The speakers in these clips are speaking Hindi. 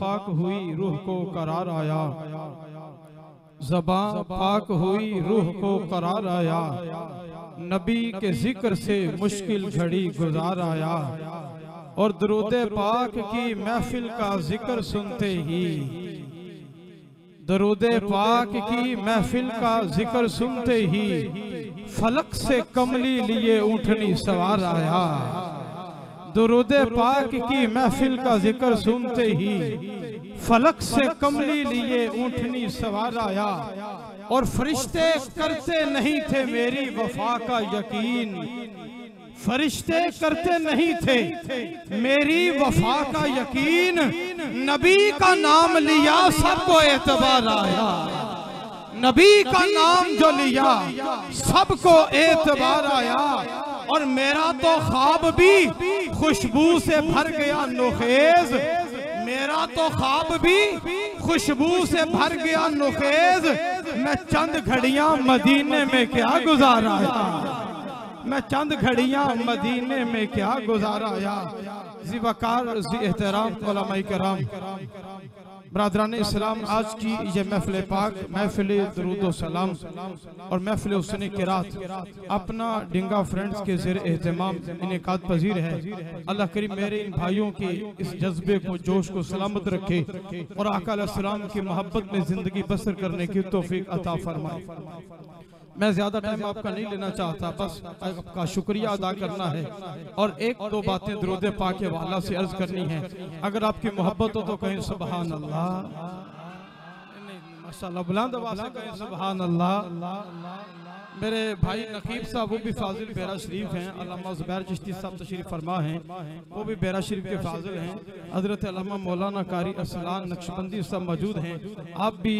पाक हुई रूह को करार आया, ज़बां पाक हुई रूह को करार आया, नबी के जिक्र से मुश्किल घड़ी गुजार आया। और दरूदे पाक की महफिल का जिक्र सुनते ही, दरूदे पाक की महफिल का जिक्र सुनते ही फलक से कमली लिए ऊँटनी सवार आया। दुरूदे पाक की महफिल का जिक्र सुनते ही फलक से कमली लिए ऊँटनी सवार आया। और फरिश्ते करते नहीं थे मेरी वफा का यकीन, फरिश्ते करते नहीं थे मेरी वफा का यकीन, नबी का नाम लिया सबको एतबार आया। नबी का नाम जो लिया सबको एतबार आया। और मेरा तो ख्वाब भी खुशबू से भर गया नुखेज, मेरा तो ख्वाब भी खुशबू से भर गया नुखेज। मैं चंद घड़ियां मदीने में क्या गुजारा, मैं चंद घड़ियां मदीने में क्या गुजारा। ज़ी वक़ार ज़ी एहतराम उलमाए किराम, बरादरान इस्लाम, आज की ये महफिल पाक, महफिल दरूद व सलाम और महफिल हुस्न क़िरात अपना डिंगा फ्रेंड्स के ज़ेर एहतमाम इनेकाद पजीर है। अल्लाह करीम मेरे इन भाइयों के इस जज्बे को, जोश को सलामत रखे और आका अलैहिस्सलाम की मोहब्बत में ज़िंदगी बसर करने की तौफीक अता फरमाए। मैं ज्यादा टाइम आपका नहीं लेना चाहता, बस आपका शुक्रिया अदा करना है और एक दो बातें दरूद पाक के वाला से अर्ज करनी है। अगर आपकी मोहब्बत हो तो कहें सुभान अल्लाह, माशाअल्लाह, बुलंद आवाज़ से कहें सुभान अल्लाह। मेरे भाई नकीब साहब वो भी फाजिल बेरा शरीफ हैं, अल्लामा ज़ुबैर चिश्ती साहब तशरीफ फरमा हैं, वो भी बेरा शरीफ के फाजिल हैं। हज़रत अल्लामा मौलाना कारी असलान नक्शबंदी सब मौजूद हैं। आप भी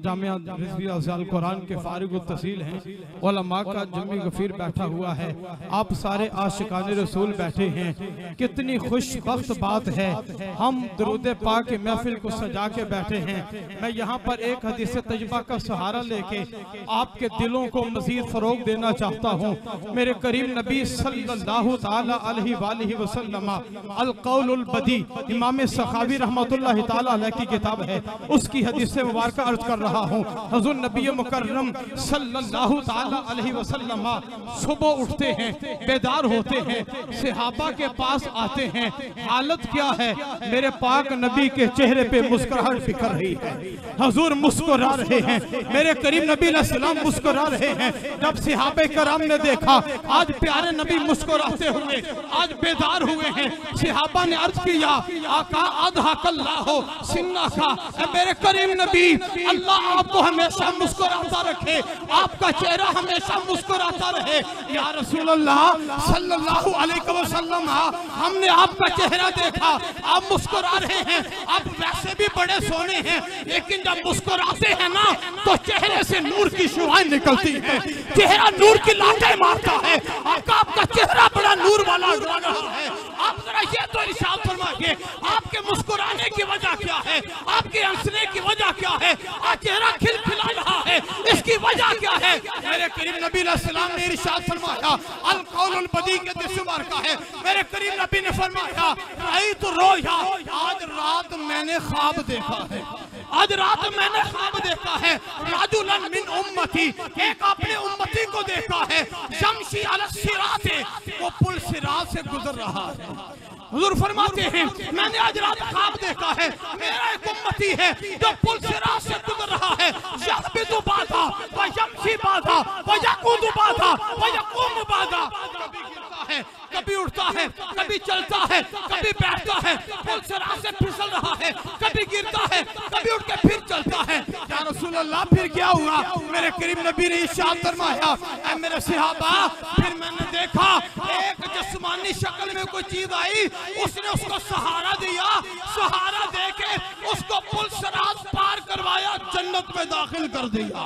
जामिया रिज़विया ज़ियाल कुरान के फारिग तहसील हैं। उलमा का जमी गफीर बैठा हुआ है, आप सारे आशिकाने रसूल बैठे हैं। कितनी खुशबख्त बात है, हम दरूद पाक की महफिल को सजा के बैठे हैं। मैं यहाँ पर एक हदीस तजुर्बा का सहारा लेके आपके दिलों को मज़ीद फरोग देना चाहता हूँ। मेरे करीम नबी सल्लल्लाहु ताला अलैहि वसल्लम अल कौलुल बदी, इमाम सखावी रहमतुल्लाहि ताला अलैह की किताब है, उसकी हदीस मुबारक अर्ज कर रहा हूँ। हुज़ूर नबी मुकर्रम सल्लल्लाहु ताला अलैहि वसल्लम सुबह उठते हैं, बेदार होते हैं, सहाबा के पास आते हैं। हालत क्या है? मेरे पाक नबी के चेहरे पे मुस्कुराहट बिखर रही है, हुज़ूर मुस्कुरा रहे हैं, मेरे करीम नबी अलैहि सलाम मुस्कुरा रहे हैं। जब सहाबे कराम ने देखा आज प्यारे नबी मुस्कुराते हुए, आज बेदार हुए हैं, सहाबा ने अर्ज किया आका अदहकल्लाहु सिन्ना का, मेरे करीम नबी अल्लाह आपको हमेशा मुस्कुराता रखे, आपका चेहरा हमेशा मुस्कुराता रहे। या रसूल अल्लाह सल्लल्लाहु अलैहि वसल्लम, हमने आपका चेहरा देखा, आप मुस्कुरा रहे हैं, आप वैसे भी बड़े सोने हैं, लेकिन जब मुस्कुराते हैं ना तो चेहरे से नूर की शुआएं निकलती है, चेहरा नूर की लाटें मारता है। आपका चेहरा बड़ा नूर वाला लग रहा है। आप जरा ये तो इरशाद फरमाइए, आपके मुस्कुराने की वजह क्या है, आपके हंसने की वजह क्या है, आज चेहरा खिलखिला रहा है, इसकी वजह क्या है? मेरे करीम नबी अलैहिस्सलाम ने इरशाद फरमाया, अल कौलुल बदी के दिसुमार का है। मेरे करीम नबी ने फरमाया आई तो रोया, आज रात मैंने ख्वाब देखा है, आज रात मैंने ख्वाब देखा है। राजुलन मिन उम्मती, एक अपने उम्मती को देखा है, शमशी अल सिरात, वो पुल सिरात से गुजर रहा है। हुजूर फरमाते हैं मैंने आज रात ख्वाब देखा है, मेरा एक उम्मती है जो पुल सिरात से गुजर रहा है। यहबितु बाधा व यमशी बाधा व यकूदु बाधा व यकूम बाधा, कभी गिरता है, कभी उठता है, कभी चलता है, कभी बैठता है, पुल सिरात से फिसल रहा है, कभी गिरता है, कभी उठ के फिर चलता है। या रसूल अल्लाह फिर क्या हुआ? मेरे करीम नबी ने इरशाद फरमाया, ऐ मेरे सहाबा, फिर मैंने देखा एक जिस्मानी शक्ल में कोई चीज आई, उसने उसको सहारा दिया, सहारा देके उसको पुल सिरात पार करवाया, जन्नत में दाखिल कर दिया।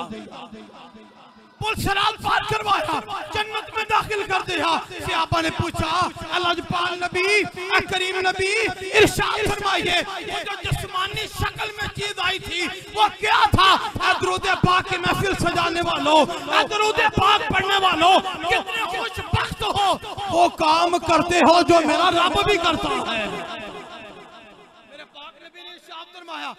पुल सिरात पार करवाया, जन्नत में दाखिल कर दिया। सहाबा ने पूछा अल्लाह नबी, करीम नबी इरशाद फरमाइए, वो जो जिस्मानी शक्ल में चीज आई थी वो क्या था? दरूद पाक की महफिल सजाने वालों, दरूद पाक पढ़ने वालों, कितने खुशबख्त हो, वो काम करते हो जो मेरा रब भी करता है। मेरे पाक नबी ने इरशाद फरमाया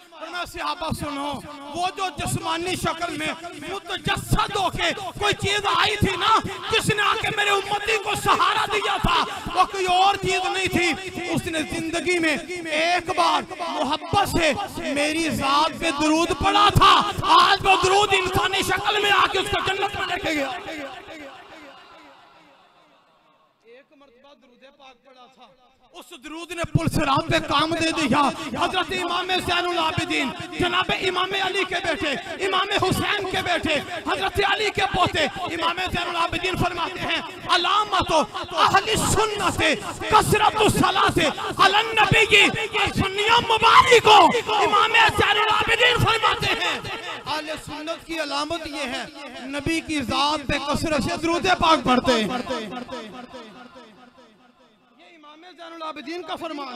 सहाबा सुनो, वो जो जिस्मानी शक्ल में मुतजस्सद होके कोई चीज आई थी ना, जिसने आके मेरे उम्मती को सहारा दिया था, वो कोई और चीज नहीं थी। उसने जिंदगी में एक बार मोहब्बत से मेरी जात पे दरूद पड़ा था। आज वो दरूद इंसानी शक्ल में आके उसको जन्नत में लेके गया। एक मर्तबा दरूद पाक पड़ा था, उस दरूद ने पुल सिरात पे काम दे दिया। हजरत इमाम ज़ैनुल आबिदीन जनाब इमाम अली के बेटे, इमाम हुसैन के बेटे, हजरत अली के पोते इमाम ज़ैनुल आबिदीन फरमाते हैं अलामतो अहली सुन्नत कसरतु सलात अलन नबी की सुन्निया मुबारक को इमाम ज़ैनुल आबिदीन फरमाते हैं अहले सुन्नत की अलामत ये है नबी की जात पे कसरत से दरूद पाक पढ़ते हैं। ज़ैनुल आबिदीन का फरमान है।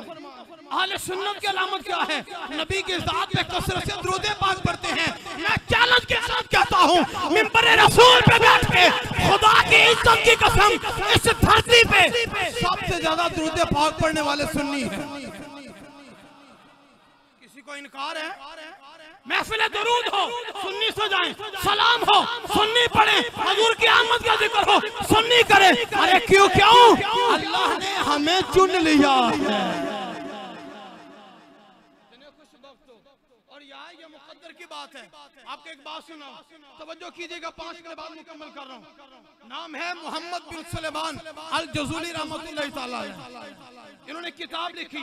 अहले सुन्नत की अलामत क्या है? नबी की ज़ात पे कसरत से दुरूद पाक पढ़ते हैं। मैं चैलेंज के साथ कहता हूँ, मिंबर रसूल पे बैठ के खुदा की इज्जत की कसम, इस धरती पे सबसे ज्यादा दुरूद पाक पढ़ने वाले सुन्नी हैं। किसी को इनकार है? महफिले दरूद हो सुन्नी सजाएं, सलाम हो सुन्नी पढ़े, हुजूर की आमद का जिक्र हो सुन्नी करे। अरे क्यों अल्लाह ने हमें चुन लिया है। और यहाँ ये मुकद्दर की बात है। आपको एक बात सुना, तवज्जो कीजिएगा, 5 मिनट बाद मुकम्मल कर रहा हूँ। नाम है मोहम्मद बिन सुलेमान अल जज़ूली रहमतुल्लाह तआला अलैह। इन्होंने किताब लिखी,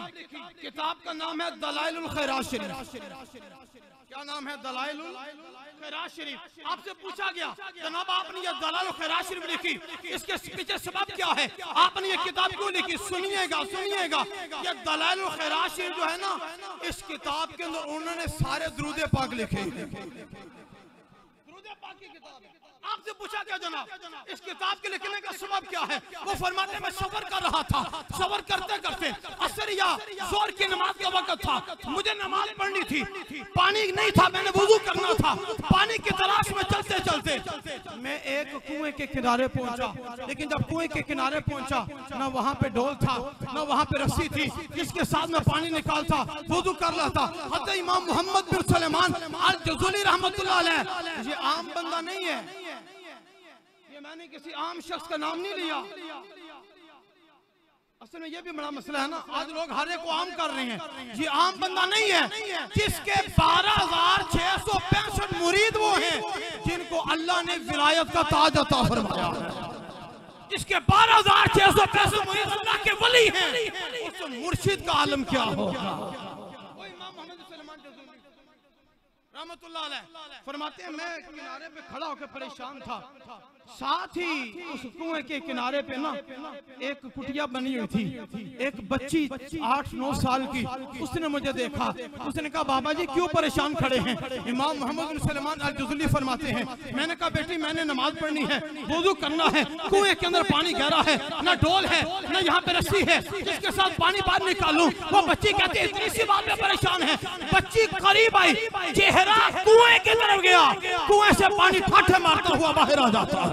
किताब का नाम है दलाइलुल खैरात शरीफ। क्या नाम है? दलाइलुल खैरात शरीफ। आपसे पूछा गया जनाब आपने ये दलाइलुल खैरात शरीफ लिखी, इसके पीछे सबब क्या है? आपने ये किताब क्यों लिखी? सुनिएगा ये दलाइलुल खैरात शरीफ जो है ना, इस किताब के अंदर उन्होंने सारे दुरूद पाक लिखे। दुरूद पाक की किताब है। आपसे पूछा क्या जनाब इस किताब के लिखने का सबब क्या है? वो फरमाते मैं सफर कर रहा था, सफर करते करते असर या जोर की नमाज का वक्त था, मुझे नमाज पढ़नी थी, पानी नहीं था, मैंने वुजू करना था। पानी की तलाश में चलते चलते मैं एक कुएं के किनारे पहुंचा, लेकिन जब कुएं के किनारे पहुंचा ना वहां पे डोल था ना वहां पे रस्सी थी जिसके साथ मैं पानी निकालता वुजू कर रहा था। हज़रत इमाम मोहम्मद बिन सुलेमान अल जज़ूली रहमतुल्लाह अलैह, ये आम बंदा नहीं है, ये मैंने किसी आम शख्स का नाम नहीं लिया। असल में ये भी बड़ा मसला है ना, आज लोग हर एक को आम कर रहे हैं। ये आम बंदा नहीं है, जिसके 12,665 मुरीद वो हैं जिनको अल्लाह ने विलायत का ताज अता फरमाया। जिसके 12,665 मुरीद अल्लाह के वली हैं, उस मुर्शिद का आलम क्या होगा? रहमतुल्लाह अलैह फरमाते हैं मैं किनारे पे खड़ा होकर परेशान था, साथ ही उस कुएं के किनारे पे ना एक कुटिया बनी हुई थी, एक बच्ची 8-9 साल की, उसने मुझे देखा, उसने कहा बाबा जी क्यों परेशान खड़े हैं? इमाम मोहम्मद बिन सुलेमान अल जज़ूली फरमाते हैं मैंने कहा बेटी मैंने नमाज पढ़नी है, वुज़ू करना है, कुएं के अंदर पानी गहरा है, ना डोल है ना यहाँ पे रस्सी है जिसके साथ पानी बाहर निकालूं। वो बच्ची कहती है इतनी सी बात में परेशान है। बच्ची करीब आई, चेहरा कुएं की तरफ गया, कुएं से पानी ठाठे मारता हुआ बाहर आ जाता है,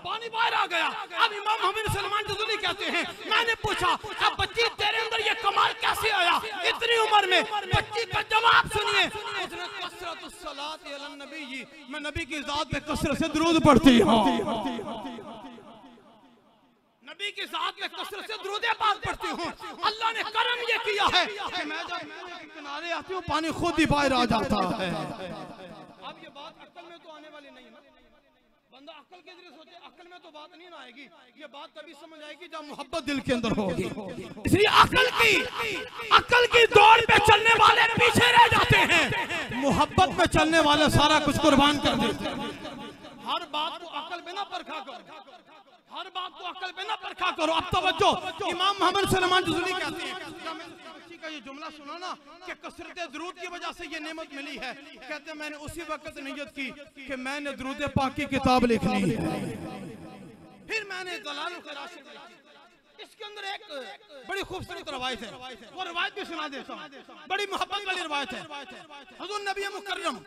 पानी बाहर आ गया। अब इमाम मोहम्मद बिन सुलेमान जज़ूली कहते हैं मैंने पूछा अब बच्ची तेरे अंदर ये कमाल कैसे आया इतनी उम्र में? बच्ची का जवाब सुनिए, उसने कसरतुस सलात अलन नबी, मैं नबी की ज़ात पे कसरत से दुरूद पढ़ती हूं, नबी की ज़ात पे कसरत से दुरूद पाक पढ़ती हूं। अल्लाह ने करम ये किया है कि मैं जब किनारे आती हूं पानी खुद ही बाहर आ जाता है। अब ये बात अक्ल में तो आने वाली नहीं है ना, बंदा अक्ल के जरिए सोचे, अक्ल में तो बात नहीं ना आएगी, ये बात तभी समझ आएगी जब मोहब्बत दिल के अंदर होगी। इसलिए अक्ल की दौड़ पे चलने वाले पीछे रह जाते हैं, मोहब्बत में चलने वाले सारा कुछ कुर्बान कर देते हैं। हर बात को अक्ल पे ना परखा करो, हर बात को अक्ल पे ना परखा करो। अब तवज्जो, इमाम मोहम्मद सुलेमान जज़ूली कहते हैं का ये जुमला सुना ना कि कसरत दुरूद की वजह से ये नेमत मिली है, कहते हैं मैंने उसी वक्त नियत की कि मैंने दुरूद पाक की किताब लिखनी है। फिर मैंने दलाइलुल खैरात शरीफ लिखी। इसके अंदर एक बड़ी खूबसूरत रवायत है, वो रवायत भी सुना देता हूँ, बड़ी मोहब्बत वाली रवायत है। हुजूर नबी मुकर्रम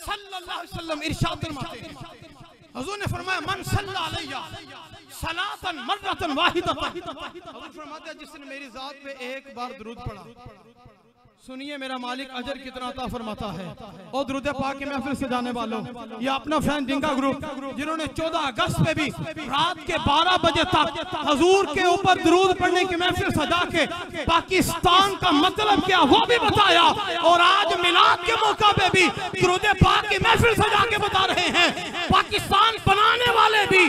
सल्लल्लाहु अलैहि वसल्लम इरशाद फरमाते हैं, हुजूर ने फरमाया मन सल्ला अलैया सलातन मर्रतन वाहिदतन, हुजूर फरमाते हैं जिसने मेरी जात पे एक बार दुरूद पढ़ा, सुनिए मेरा मालिक अजर कितना अता फरमाता है। और दुरूद पाक की महफिल से जाने वालों, ये अपना फैन डिंगा ग्रुप जिन्होंने 14 अगस्त में भी रात के 12 बजे तक हजूर के ऊपर दुरूद पढ़ने की महफिल सजा के पाकिस्तान का मतलब क्या वो भी बताया, और आज मिलाद के मौका पे भी दुरूद पाक की महफिल सजा के बता रहे हैं पाकिस्तान बनाने वाले भी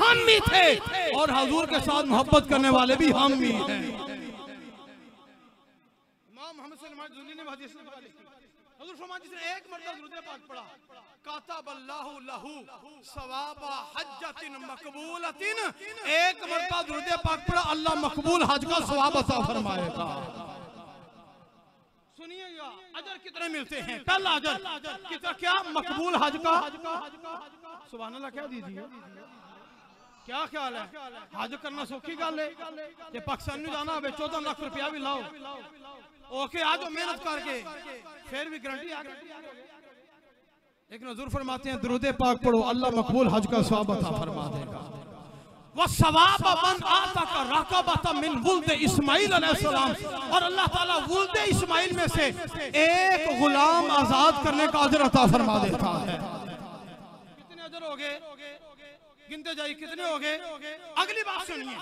हम ही थे और हजूर के साथ मोहब्बत करने वाले भी हम ही हैं। एक मरतबा दुरूद पाक पढ़ा, कातबल्लाहु लहू सवाबा हज्जतिन मकबूलतिन, एक मरतबा दुरूद पाक पढ़ा, अल्लाह मकबूल हज का सवाब अता फरमाएगा। सुनिएगा अजर कितने मिलते हैं। पहला अजर कितना, क्या मकबूल हज का, सुभान अल्लाह क्या दीजिए, क्या ख्याल है, हज करना सौखी गल है कि पाकिस्तान में जाना है 14 लाख रुपया भी लाओ, ओके आज मेहनत करके फिर भी गारंटी आ गई। लेकिन हुजूर फरमाते हैं दुरूद पाक पढ़ो, अल्लाह मकबूल हज का सवाब अता फरमा देगा। वस्सवाब मन आताका रकबता मिन वुल्द इस्माइल अलैहिस्सलाम, और अल्लाह ताला वुल्द इस्माइल में से एक गुलाम आजाद करने का अजर अता फरमा देता है। कितने अजर हो गए, गिनते जाइए कितने हो गए। अगली बात सुनिए,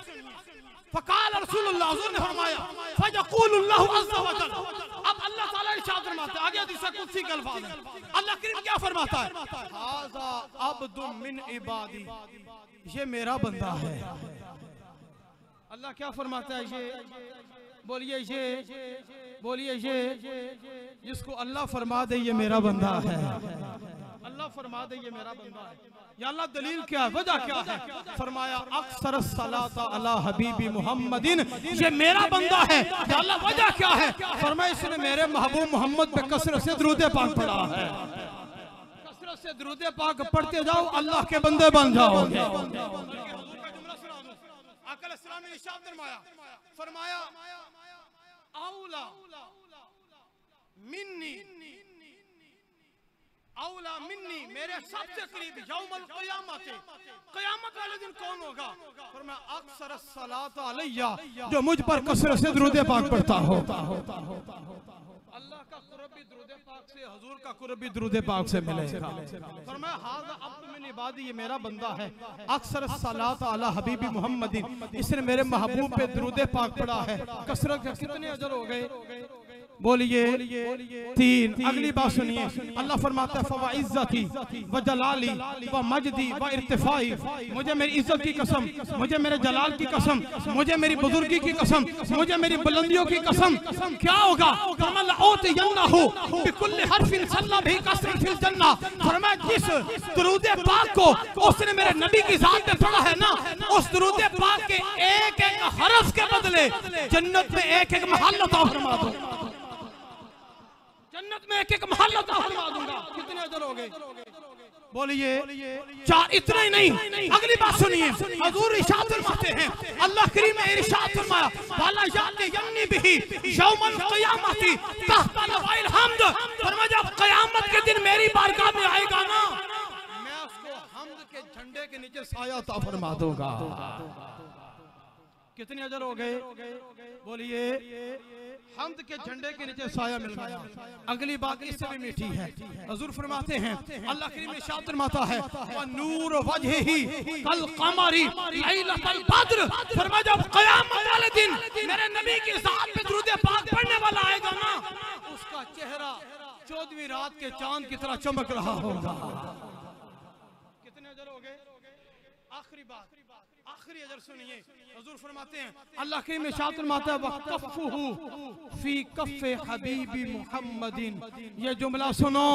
फ़क़ाल रसूलुल्लाह, हुज़ूर ने फरमाया फ़यक़ूलुल्लाहु अज़्ज़ा व जल, अब अल्लाह ताला इरशाद फरमाता है, आगे हदीस कुदसी का अल्फाज है, अल्लाह करीम क्या फरमाता है, हाज़ा अब्दुम मिन इबादी, ये मेरा बंदा है। अल्लाह क्या फरमाता है, ये बोलिए, ये जिसको अल्लाह फरमा दे ये मेरा बंदा है, अल्लाह फरमा दे ये मेरा बंदा है। या अल्लाह दलील क्या है, वजह क्या है, फरमाया अक्सर सलाता अला हबीबी मुहम्मदिन, ये मेरा बंदा है। या अल्लाह वजह क्या है, फरमाया इसने मेरे महबूब मोहम्मद पे कसरत से दुरूद पाक पढ़ा है। कसरत से दुरूद पाक पढ़ते जाओ, अल्लाह के बंदे बन जाओगे। फरमाया औला मिन्नी, औला मिन्नी, मेरे सबसे करीब यौमल क़यामत, क़यामत वाले दिन कौन होगा, फरमाया अक्सर सलात अलैया, जो मुझ पर कसरत से दुरूद पाक पढ़ता हो। अल्लाह का कुर्ब भी दुरूद पाक से, हुजूर का कुर्ब भी दुरूद पाक से मिलेगा। फरमाया हाज़ा अब्दु मिन इबादी, ये मेरा बंदा है, अक्सर सलात अला हबीबी मुहम्मदिन, इसने मेरे महबूब पे दुरूद पाक पढ़ा है। कसरत के कितने अजर हो गए, बोलिए 3। अगली बात सुनिए, अल्लाह फरमाता है फवा इज्जती व जलाली व मजदी व इर्तिफाई, मुझे मेरी इज्जत की कसम, मुझे मेरे जलाल की कसम, मुझे मेरी बुजुर्गी की कसम, मुझे मेरी बुलंदियों की कसम, क्या होगा, बिकुल्लि हर्फिन सल्ला भी कसरत फिल जन्ना, फरमाया जिस दुरूद पाक को उसने मेरे नबी की जात पे पढ़ा है ना, उस दुरूद पाक के एक एक हरफ के बदले जन्नत में एक एक महल अता फरमा दो, जन्नत में एक एक महल अता फरमा दूंगा। कितने अजर हो गए, बोलिए 4। इतना ही नहीं, अगली बात सुनिए, हुजूर इरशाद फरमाते हैं, अल्लाह करीम ने इरशाद फरमाया वाला याति यन्नी बिही यौमल क़यामती तहता लवाइल हम्द, फरमाया जब क़यामत के दिन मेरी बारगाह में आएगा ना, मैं उसको हम्द के झंडे के नीचे साया अता फरमा दूंगा। कितने अजर हो गए, बोलिए हम्द के झंडे के नीचे साया मिल गया। अगली बात इससे भी मीठी है, हुजूर फरमाते हैं, अल्लाह करीम ने इरशाद फरमाता है व नूर वजहिही कल कमरी लैलतल बद्र, फरमाया जब क़यामत वाले दिन मेरे नबी की ज़ात पे दुरूद पाक पढ़ने वाला आएगा ना, उसका चेहरा 14वीं रात के चांद की तरह चमक रहा होगा। कितने अजर हो गए। आखिरी बात, आखिरी अजर सुनिए, हुजूर फरमाते हैं, अल्लाह के में इरशाद फरमाता है वक़फ़ुहु फी कफ़े हबीबी मुहम्मदिन, ये जुमला सुनो,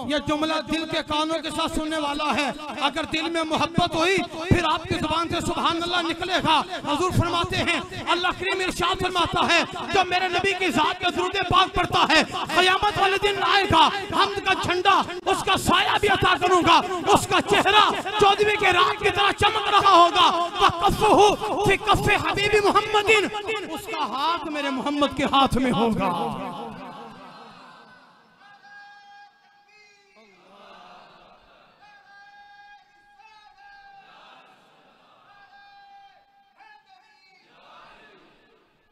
ये जुमला दिल के कानों के साथ सुनने वाला है। अगर दिल में मोहब्बत हुई फिर आपकी जुबान से सुभान अल्लाह निकलेगा। हुजूर फरमाते हैं, अल्लाह करीम इरशाद फरमाता है, जो मेरे नबी की ज़ात पे दुरूद पाक पढ़ता है, क़यामत वाले दिन आएगा, हम्द का झंडा उसका साया भी अता करूंगा, उसका चेहरा 14वीं के रात की तरह चमक रहा होगा। वक़फ़ुहु फी कफ़े हबीबी मुहम्मदिन, उसका हाथ मेरे मोहम्मद के हाथ में होगा।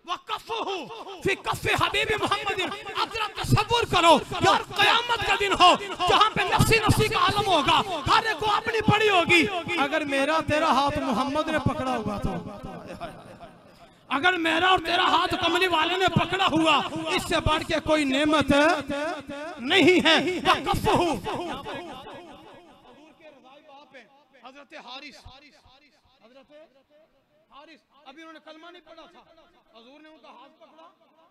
वक़फ़ुहु फी कफ़े हबीब मोहम्मद। आप जरा तसव्वुर करो यार, क़यामत का दिन हो जहां पे नफ्सी नफ्सी का आलम होगा, हर एक को अपनी पड़ी होगी। अगर मेरा तेरा हाथ मोहम्मद ने पकड़ा हुआ तो, अगर मेरा और तेरा हाथ कमली वाले ने पकड़ा हुआ, इससे बढ़ के कोई नेमत नहीं है। हजरत हारिस, अभी उन्होंने कलमा नहीं पढ़ा था, हुजूर ने उनका हाथ पकड़ा,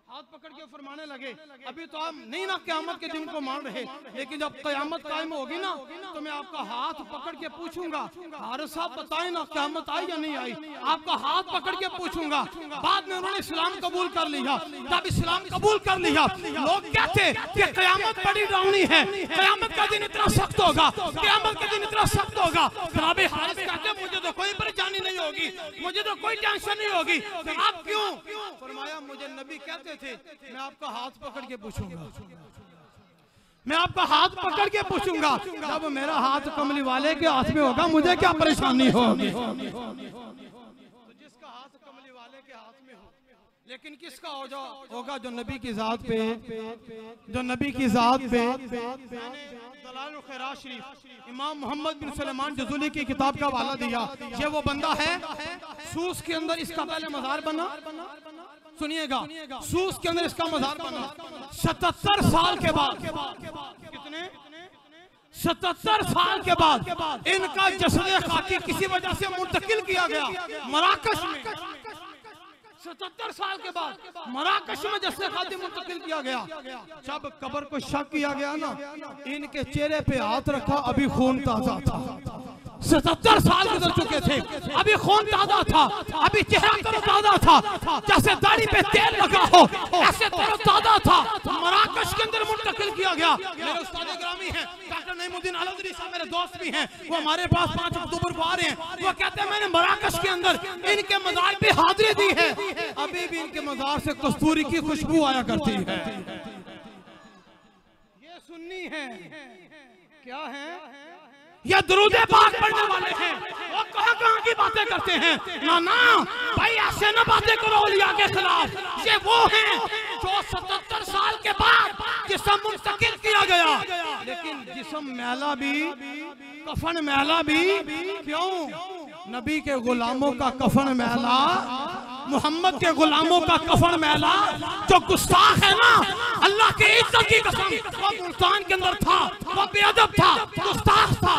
हाथ पकड़ के फरमाने लगे अभी तो आप नहीं ना क़यामत के दिन को मान रहे, लेकिन जब क़यामत कायम होगी ना तो मैं आपका हाथ पकड़ के पूछूंगा, हारिस साहब बताएं ना क़यामत आई या नहीं आई, आपका हाथ पकड़ के पूछूंगा। बाद में उन्होंने इस्लाम कबूल कर लिया। जब इस्लाम कबूल कर लिया, लोग कहते कि क़यामत बड़ी डरावनी है, क़यामत का दिन इतना सख्त होगा, क़यामत का दिन इतना सख्त होगा। जनाब हारिस कहते मुझे तो कोई परेशानी नहीं होगी, मुझे तो कोई टेंशन नहीं होगी। आप क्यों? फरमाया मुझे नबी कहते थे मैं आपका हाथ पकड़ के पूछूंगा, मैं आपका हाथ पकड़ के पूछूंगा। जब मेरा हाथ कमली वाले के हाथ में होगा मुझे क्या परेशानी होगी। तो जिसका हाथ कमली वाले के हाथ में हो, लेकिन किसका होगा जो नबी की जात पे, जो नबी की जात पे। दलाइल खैरात शरीफ इमाम मोहम्मद बिन सुलेमान जज़ुली की किताब का हवाला दिया। ये वो बंदा है सूस के अंदर इसका पहले मज़ार बना, सुनिएगा, सूस के अंदर इसका मज़ार बना 77 साल के बाद। कितने? 77 साल के बाद इनका जस्द खाकी किसी वजह से मुंतकिल किया गया मराकश में। 77 साल के बाद मराकश में जस्द खाकी मुंतकिल किया गया। जब कब्र को शक किया गया ना, इनके चेहरे पे हाथ रखा, अभी खून ताजा था। 77 साल गुजर चुके थे, अभी खून ताजा था, अभी चेहरा तरोताजा था, जैसे दाढ़ी पे तेल लगा हो ऐसे तरोताजा था। मराकश के अंदर मुंतकिल किया गया। मेरे उस्ताद ग्रामी हैं डॉक्टर नईमुद्दीन अलदरी साहब, मेरे दोस्त भी हैं, वो हमारे पास 5 अक्टूबर को आ रहे हैं। वो कहते हैं मैंने मराकश के अंदर इनके मज़ार पे हाजिरी दी है, अभी भी इनके मज़ार से कस्तूरी की खुशबू आया करती है। ये सुन्नी है, क्या है? ये दुरूद पाक पढ़ने वाले हैं, वो कहाँ की बातें करते हैं। ना ना भाई ऐसे ना बातें करो औलिया के खिलाफ। ये वो हैं जो 77 साल के बाद जिस्म मुंतकिल किया गया, लेकिन जिस्म मैला भी, कफन मैला भी। क्यों? नबी के गुलामों का कफन मैला, मोहम्मद के गुलामों का कफन मैला। जो गुस्ताख है ना, अल्लाह के इज्जत की कसम, वो मुल्तान के अंदर था, वो बेअदब था, गुस्ताख था।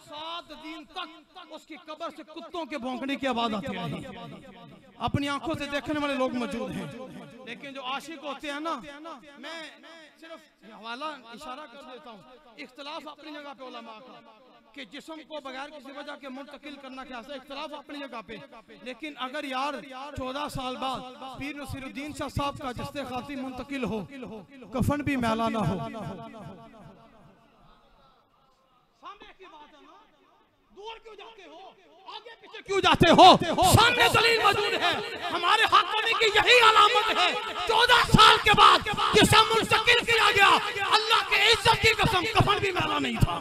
7 दिन तक उसकी कब्र से कुत्तों के भौंकने की आवाज आती रही। अपनी आंखों से देखने वाले लोग मौजूद हैं, लेकिन जो आशिक होते हैं ना, मैं सिर्फ हवाला इशारा कर देता हूँ, इख्तिलाफ अपनी जगह पे उलमा का कि जिस्म को बगैर किसी वजह के मुंतकिल करना क्या है, इख्तिलाफ अपनी जगह पे। लेकिन अगर यार 14 साल बाद पीर नसीरुद्दीन शाह साहब का जिस्ते खाती मुंतकिल हो, कफन भी मैला ना हो, सामने की बात है ना, दूर क्यों जाते हो, आगे पीछे क्यों जाते हो? सामने दलील मौजूद है, हमारे हाथ होने की यही अलामत है। 14 साल के बाद जिस्म मुंतकिल किया गया, अल्लाह के इज्जत की कसम कफन भी मैला नहीं था।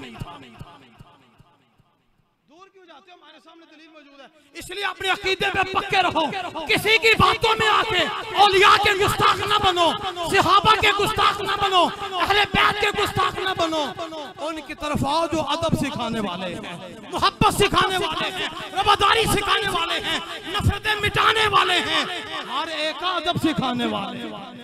हमारे सामने दलील मौजूद है, इसलिए अपने अकीदे पे पक्के रहो। किसी की बातों में आके औलिया के गुस्ताख ना बनो, सहाबा के गुस्ताख ना बनो, अहले बैत के गुस्ताख ना बनो। उनकी तरफ आओ जो अदब सिखाने वाले हैं, मोहब्बत सिखाने वाले हैं, रवादारी सिखाने वाले हैं, नफरतें मिटाने वाले हैं, हर एक का अदब सिखाने वाले हैं।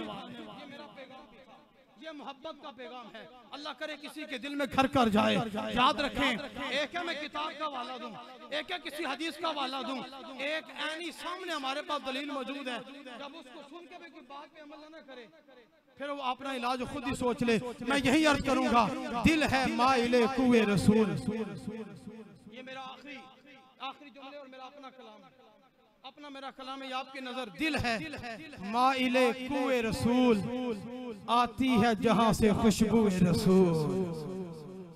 मोहब्बत का पैगाम है। अल्लाह करे किसी के दिल में घर कर जाए। याद रखें, एक है मैं किताब का वाला दूं, एक है किसी हदीस का वाला दूं, एक ऐनी सामने हमारे पास दलील मौजूद है। जब उसको सुन के भी कोई बात पे अमल ना करे, फिर वो अपना इलाज खुद ही सोच ले। मैं यही अर्ज करूंगा, दिल है माइले कुए रसूल। ये मेरा आखिरी जुमले और मेरा अपना कलाम, अपना मेरा कलाम है, आपकी नजर। दिल है माइले कुए रसूल, आती है जहां से खुशबू रसूल।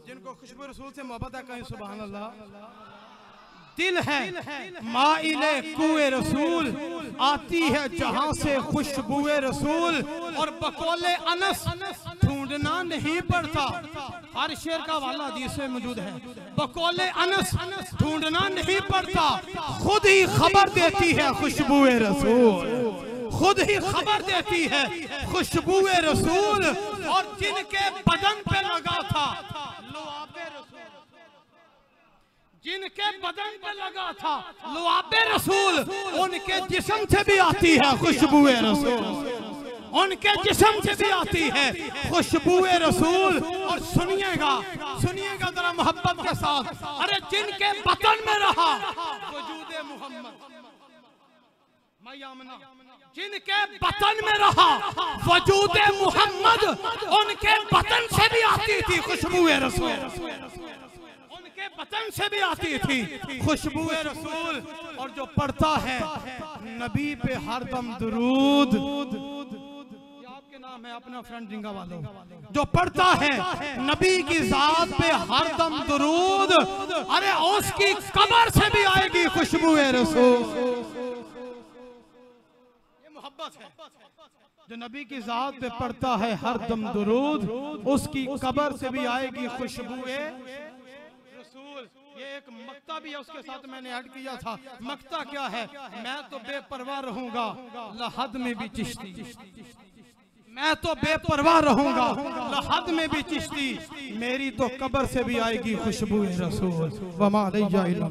जिनको खुशबू रसूल से मोहब्बत है, कहीं सुभान अल्लाह। दिल है माइले कुए रसूल, आती है जहां से खुशबू रसूल। और बकौले अनस ढूंढना नहीं पड़ता, हर शेर का वाला हदीस में मौजूद है। बकौले अनस ढूंढना नहीं पड़ता, खुद ही खबर देती है खुशबू रसूल, खुद ही खबर देती है खुशबुए रसूल, और जिनके बदन पे लगा था लुआबे रसूल, जिनके बदन पे लगा था लुआबे रसूल, उनके जिस्म से भी आती है खुशबुए रसूल, उनके जिस्म से भी आती है खुशबुए रसूल। और सुनिएगा, सुनिएगा जरा मोहब्बत के साथ, अरे जिनके बदन में रहा वजूदे मोहम्मद, जिनके बदन में रहा वजूदे मोहम्मद, उनके बदन से भी आती थी खुशबुए रसूल, उनके बदन से भी आती थी खुशबुए रसूल। और जो पढ़ता है नबी पे हरदम दुरूद, नाम है अपना फ्रेंड जिंगा वालों, जो पढ़ता है नबी की जात पे हरदम दुरूद, अरे उसकी कब्र से भी आएगी खुशबुए रसूल। ये मोहब्बत है, जो नबी की जात पे पढ़ता है हरदम दुरूद, उसकी कब्र से भी आएगी खुशबुए रसूल। ये एक मक्ता भी है, उसके साथ मैंने ऐड किया था। मक्ता क्या है? मैं तो बेपरवाह रहूंगा लहद में भी चिश्ती, मैं तो बेपरवाह रहूंगा लहद में भी चिश्ती, मेरी तो कब्र से भी आएगी खुशबू रसूल। वमा अलैया इल्ला